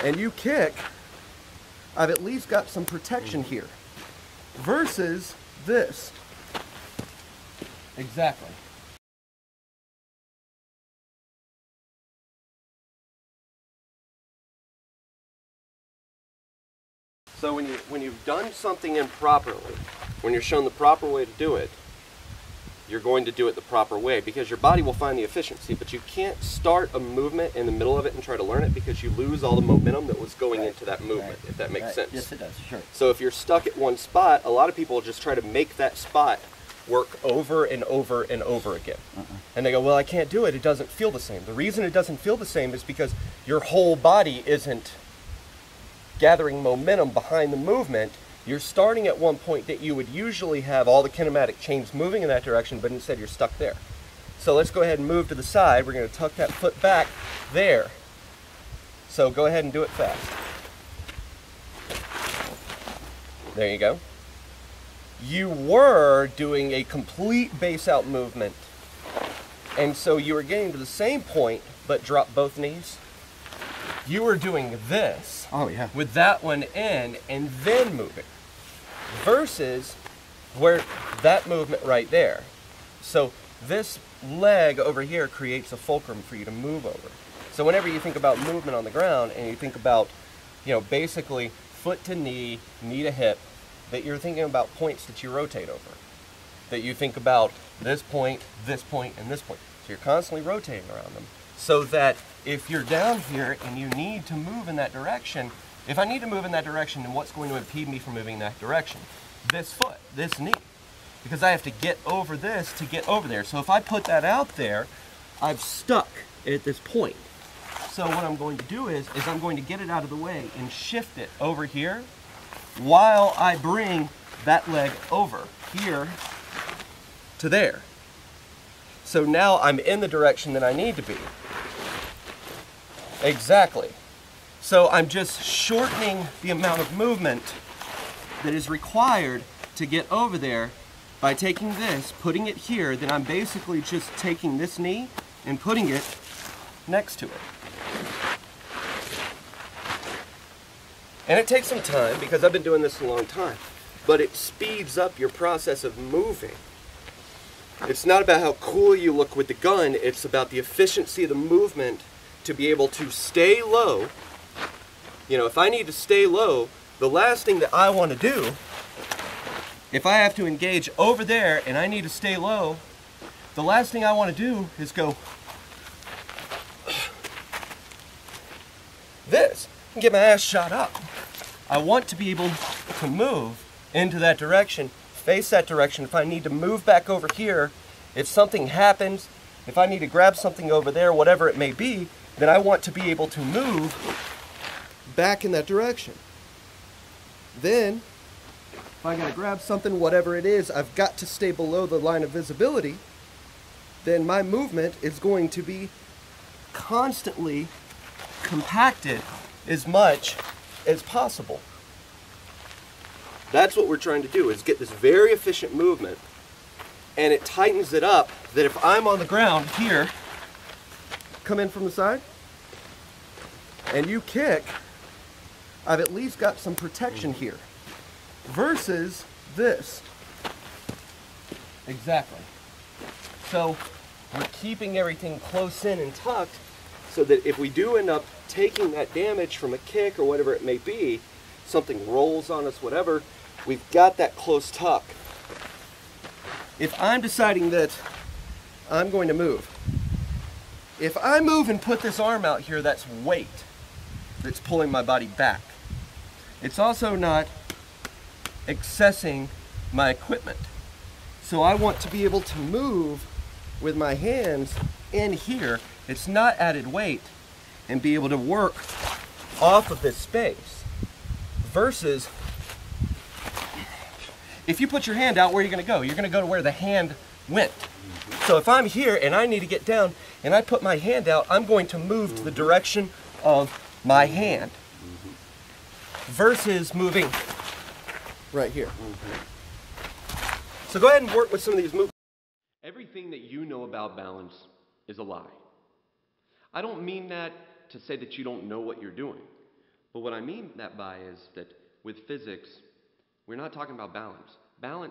and you kick, I've at least got some protection here. Versus this. Exactly. So when you've done something improperly, when you're shown the proper way to do it, you're going to do it the proper way because your body will find the efficiency, but you can't start a movement in the middle of it and try to learn it because you lose all the momentum that was going into that movement, if that makes sense. Yes, it does, sure. So if you're stuck at one spot, a lot of people just try to make that spot work over and over and over again. And they go, well, I can't do it. It doesn't feel the same. The reason it doesn't feel the same is because your whole body isn't gathering momentum behind the movement. You're starting at one point that you would usually have all the kinematic chains moving in that direction, but instead you're stuck there. So let's go ahead and move to the side. We're going to tuck that foot back there. So go ahead and do it fast. There you go. You were doing a complete base out movement, and so you were getting to the same point, but drop both knees. You were doing this with that one in and then moving, versus where that movement right there. So this leg over here creates a fulcrum for you to move over. So whenever you think about movement on the ground and you think about, basically foot to knee, knee to hip, that you're thinking about points that you rotate over. That you think about this point, and this point. So you're constantly rotating around them. So that if you're down here and you need to move in that direction, if I need to move in that direction, then what's going to impede me from moving in that direction? This foot, this knee. Because I have to get over this to get over there. So if I put that out there, I've stuck at this point. So what I'm going to do is I'm going to get it out of the way and shift it over here while I bring that leg over here to there. So now I'm in the direction that I need to be. Exactly. So I'm just shortening the amount of movement that is required to get over there by taking this, putting it here, then I'm basically just taking this knee and putting it next to it. And it takes some time because I've been doing this a long time, but it speeds up your process of moving. It's not about how cool you look with the gun, it's about the efficiency of the movement to be able to stay low. If I need to stay low, the last thing that I want to do, if I have to engage over there and I need to stay low, the last thing I want to do is go this and get my ass shot up. I want to be able to move into that direction, face that direction. If I need to move back over here, if something happens, if I need to grab something over there, whatever it may be, then I want to be able to move back in that direction. Then, if I gotta grab something, whatever it is, I've got to stay below the line of visibility, then my movement is going to be constantly compacted as much as possible. That's what we're trying to do, is get this very efficient movement, and it tightens it up that if I'm on the ground here, come in from the side, and you kick, I've at least got some protection here. Versus this. Exactly. So we're keeping everything close in and tucked so that if we do end up taking that damage from a kick or whatever it may be, something rolls on us, whatever, we've got that close tuck. If I'm deciding that I'm going to move, if I move and put this arm out here, that's weight that's pulling my body back. It's also not accessing my equipment. So I want to be able to move with my hands in here. It's not added weight, and be able to work off of this space. Versus, if you put your hand out, where are you going to go? You're going to go to where the hand went. So if I'm here and I need to get down and I put my hand out, I'm going to move to the direction of my hand. Versus moving right here. So go ahead and work with some of these movements. Everything that you know about balance is a lie. I don't mean that to say that you don't know what you're doing, But what I mean that by is that with physics, we're not talking about balance. Balance